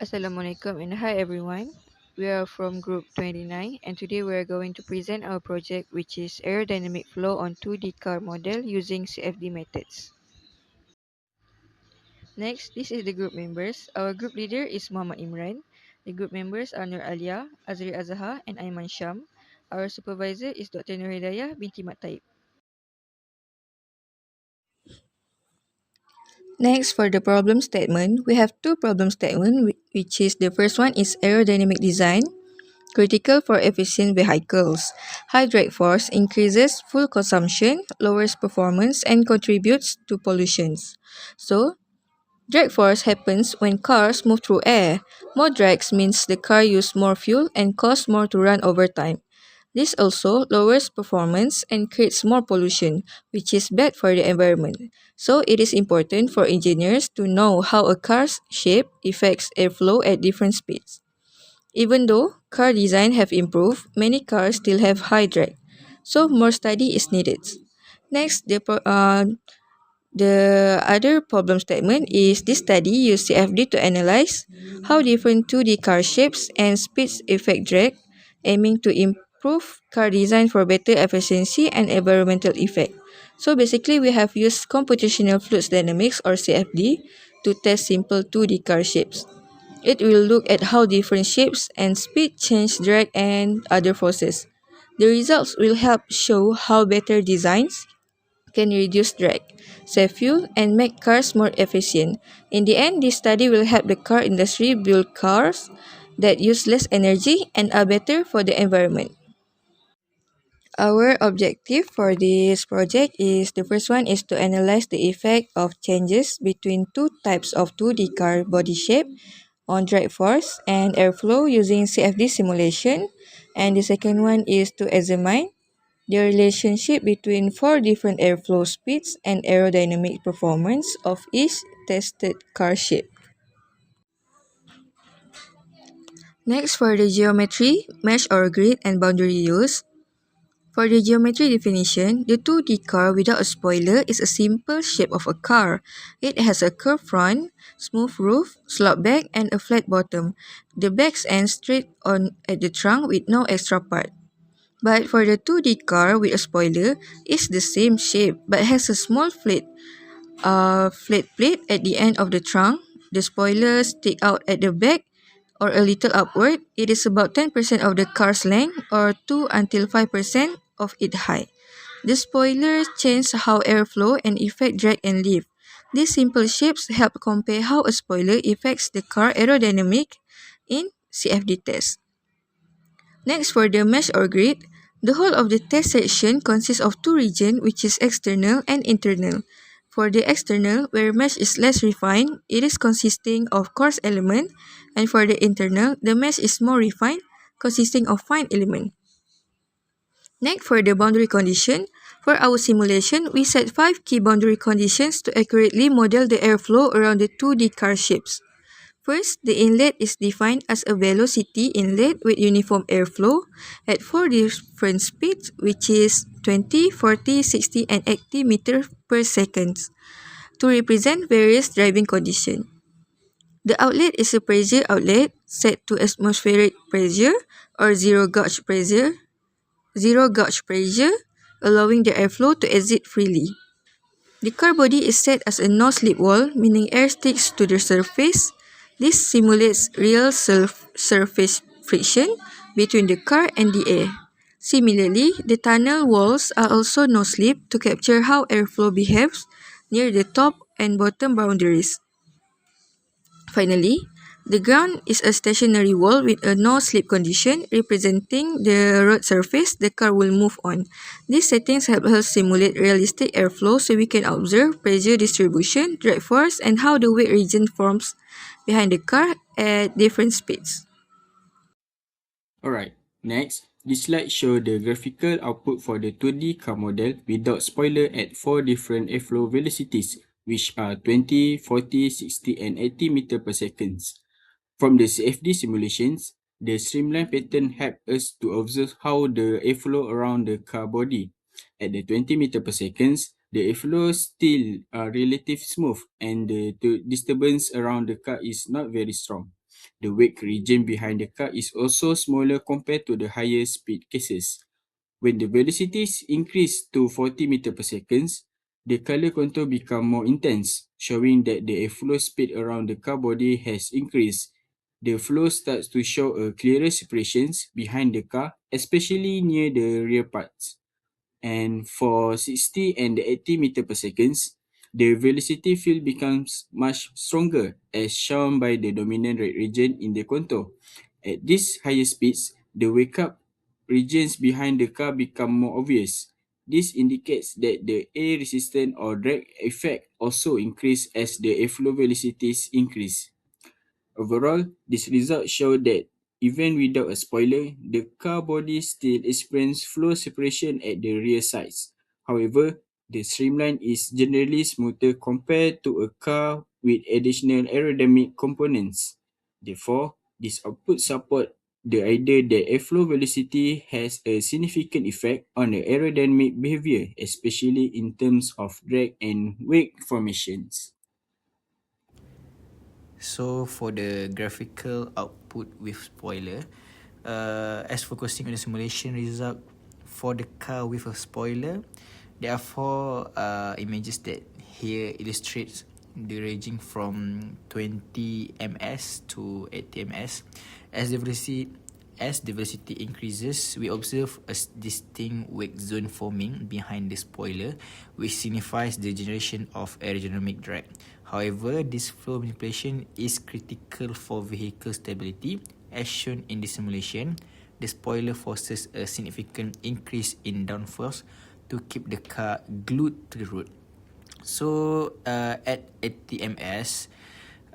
Assalamualaikum and hi everyone. We are from group 29 and today we are going to present our project which is aerodynamic flow on 2D car model using CFD methods. Next, this is the group members. Our group leader is Muhammad Imran. The group members are Nur Alia, Azri Azhar and Aiman Sham. Our supervisor is Dr. Nur Hidayah binti Mat Taib. Next, for the problem statement, we have two problem statements, which is the first one is aerodynamic design, critical for efficient vehicles. High drag force increases fuel consumption, lowers performance, and contributes to pollutions. So, drag force happens when cars move through air. More drags means the car uses more fuel and costs more to run over time. This also lowers performance and creates more pollution, which is bad for the environment. So it is important for engineers to know how a car's shape affects airflow at different speeds. Even though car design have improved, many cars still have high drag. So more study is needed. Next, the other problem statement is this study used CFD to analyze how different 2D car shapes and speeds affect drag, aiming to improve car design for better efficiency and environmental effect. So basically, we have used computational fluid dynamics or CFD to test simple 2D car shapes. It will look at how different shapes and speed change drag and other forces. The results will help show how better designs can reduce drag, save fuel, and make cars more efficient. In the end, this study will help the car industry build cars that use less energy and are better for the environment. Our objective for this project is the first one is to analyze the effect of changes between two types of 2D car body shape on drag force and airflow using CFD simulation. And the second one is to examine the relationship between four different airflow speeds and aerodynamic performance of each tested car shape. Next, for the geometry, mesh or grid and boundary use. For the geometry definition, the 2D car without a spoiler is a simple shape of a car. It has a curved front, smooth roof, sloped back, and a flat bottom. The backs end straight on at the trunk with no extra part. But for the 2D car with a spoiler, it's the same shape but has a small flat plate at the end of the trunk. The spoilers stick out at the back or a little upward. It is about 10% of the car's length or 2 until 5% of its height. The spoilers change how airflow and affect drag and lift. These simple shapes help compare how a spoiler affects the car aerodynamic in CFD tests. Next, for the mesh or grid, the whole of the test section consists of two regions, which is external and internal. For the external, where mesh is less refined, it is consisting of coarse element, and for the internal, the mesh is more refined, consisting of fine element. Next, for the boundary condition, for our simulation, we set 5 key boundary conditions to accurately model the airflow around the 2D car shapes. First, the inlet is defined as a velocity inlet with uniform airflow at four different speeds, which is 20, 40, 60, and 80 meters per second, to represent various driving conditions. The outlet is a pressure outlet set to atmospheric pressure or zero gauge pressure, allowing the airflow to exit freely. The car body is set as a no-slip wall, meaning air sticks to the surface. This simulates real surface friction between the car and the air. Similarly, the tunnel walls are also no-slip to capture how airflow behaves near the top and bottom boundaries. Finally, the ground is a stationary wall with a no-slip condition representing the road surface the car will move on. These settings help us simulate realistic airflow so we can observe pressure distribution, drag force, and how the weight region forms behind the car at different speeds. Alright, next, this slide shows the graphical output for the 2D car model without spoiler at 4 different airflow velocities, which are 20, 40, 60, and 80 meter per second. From the CFD simulations, the streamline pattern helped us to observe how the airflow around the car body. At the 20 meter per second, the airflow still relatively smooth and the disturbance around the car is not very strong. The wake region behind the car is also smaller compared to the higher speed cases. When the velocities increase to 40 meters per second, the color contour become more intense, showing that the airflow speed around the car body has increased. The flow starts to show a clearer separations behind the car, especially near the rear parts. And for 60 and 80 meter per seconds, the velocity field becomes much stronger as shown by the dominant red region in the contour. At these higher speeds, the wake up regions behind the car become more obvious. This indicates that the air resistance or drag effect also increase as the airflow velocities increase. Overall, this result show that even without a spoiler, the car body still experiences flow separation at the rear sides. However, the streamline is generally smoother compared to a car with additional aerodynamic components. Therefore, this output support the idea that airflow velocity has a significant effect on the aerodynamic behavior, especially in terms of drag and wake formations. So for the graphical output with spoiler, as focusing on the simulation result for the car with a spoiler, there are four images that here illustrates the ranging from 20 ms to 80 ms. As the velocity increases, we observe a distinct wake zone forming behind the spoiler, which signifies the generation of aerodynamic drag. However, this flow manipulation is critical for vehicle stability. As shown in the simulation, the spoiler forces a significant increase in downforce to keep the car glued to the road. So at 80 ms,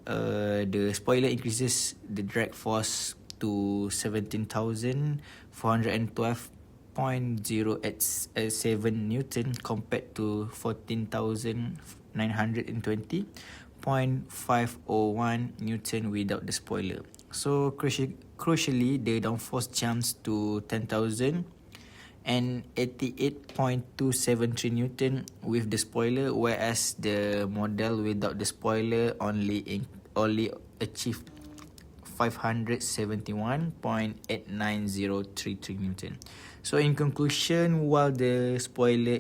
the spoiler increases the drag force to 17,412.087 Newton compared to 14,920.501 Newton without the spoiler. So crucially, the downforce jumps to 10,000 and 88.273 Newton with the spoiler, whereas the model without the spoiler only achieved 571.89033 Newton. So in conclusion, while the spoiler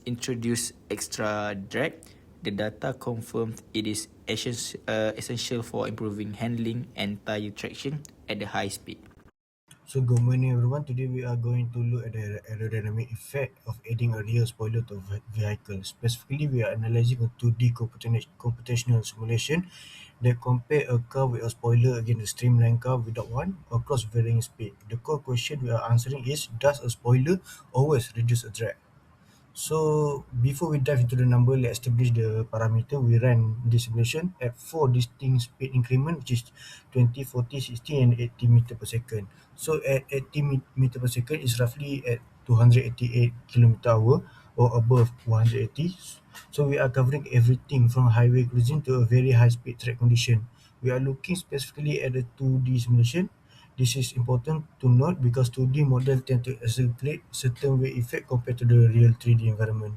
introduced extra drag, the data confirmed it is essential for improving handling and tire traction at the high speed. So good morning everyone. Today we are going to look at the aerodynamic effect of adding a rear spoiler to a vehicle. Specifically, we are analyzing a 2D computational simulation that compare a car with a spoiler against a streamlined car without one across varying speed. The core question we are answering is, does a spoiler always reduce a drag? So before we dive into the number, let's establish the parameter. We ran the simulation at four distinct speed increment, which is 20, 40, 60, and 80 meter per second. So at 80 meter per second is roughly at 288 kilometer hour or above 180. So we are covering everything from highway cruising to a very high speed track condition. We are looking specifically at the 2D simulation. This is important to note because 2D models tend to accentuate certain wave effect compared to the real 3D environment.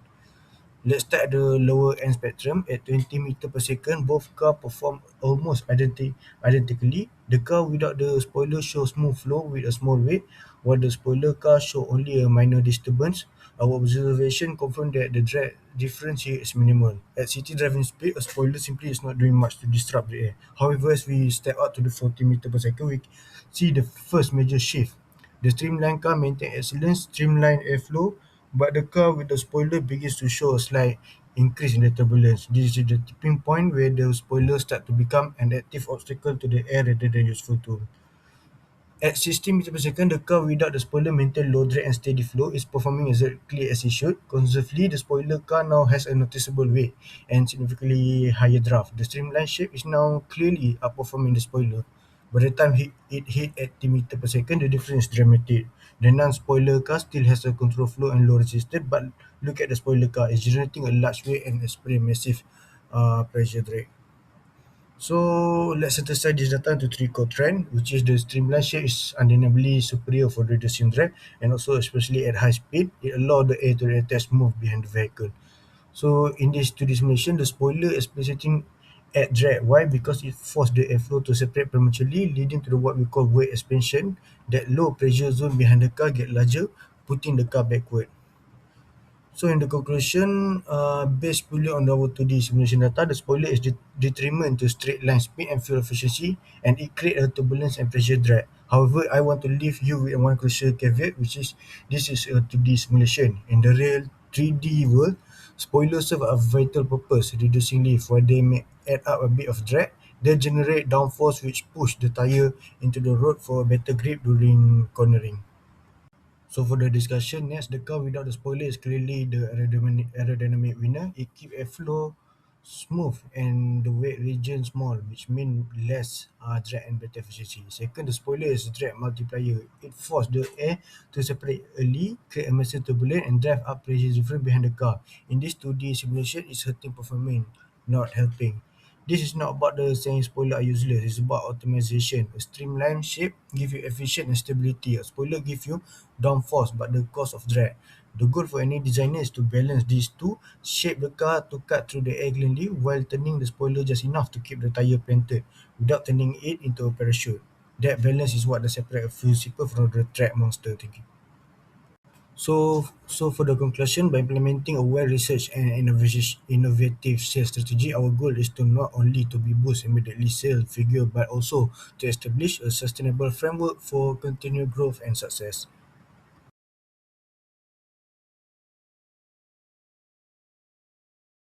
Let's start at the lower end spectrum. At 20 meter per second, both cars perform almost identically. The car without the spoiler shows smooth flow with a small weight, while the spoiler car show only a minor disturbance. Our observation confirmed that the drag difference here is minimal. At city driving speed, a spoiler simply is not doing much to disrupt the air. However, as we step out to the 40 meter per second, we see the first major shift. The streamlined car maintains excellent streamlined airflow, but the car with the spoiler begins to show a slight increase in the turbulence. This is the tipping point where the spoiler start to become an active obstacle to the air rather than useful tool. At 60 meters per second, the car without the spoiler maintains low drag and steady flow, is performing exactly as it should. Conversely, the spoiler car now has a noticeable weight and significantly higher draft. The streamlined shape is now clearly outperforming the spoiler. By the time it hit 80 meters per second, the difference is dramatic. The non-spoiler car still has a control flow and low resistance, but look at the spoiler car, it's generating a large weight and experiencing massive pressure drag. So let's synthesize this data into three core trend, which is the streamline shape is undeniably superior for reducing drag, and also especially at high speed, it allows the air to attach move behind the vehicle. So in this 2D simulation, the spoiler is experiencing add drag. Why? Because it forced the airflow to separate prematurely, leading to the what we call weight expansion. That low pressure zone behind the car get larger, putting the car backward. So in the conclusion, based purely on our 2D simulation data, the spoiler is determined to straight line speed and fuel efficiency, and it creates a turbulence and pressure drag. However, I want to leave you with one crucial caveat, which is this is a 2D simulation. In the real 3D world, spoilers serve a vital purpose, reducing lift. While they may add up a bit of drag, they generate downforce which push the tire into the road for a better grip during cornering. So for the discussion, next, the car without the spoiler is clearly the aerodynamic winner. It keep airflow smooth and the weight region small, which mean less drag and better efficiency. Second, the spoiler is drag multiplier. It force the air to separate early, create a massive turbulence, and drive up pressure difference behind the car. In this 2D simulation, it's hurting performance, not helping. This is not about the saying spoiler are useless. It's about optimization. A streamlined shape give you efficient and stability. A spoiler give you downforce but the cost of drag. The goal for any designer is to balance these two, shape the car to cut through the air cleanly while turning the spoiler just enough to keep the tire planted without turning it into a parachute. That balance is what separates a fuel sipper from the track monster. Thank you. So for the conclusion, by implementing a well-researched and innovative sales strategy, our goal is to not only to be boost immediately sales figure, but also to establish a sustainable framework for continued growth and success.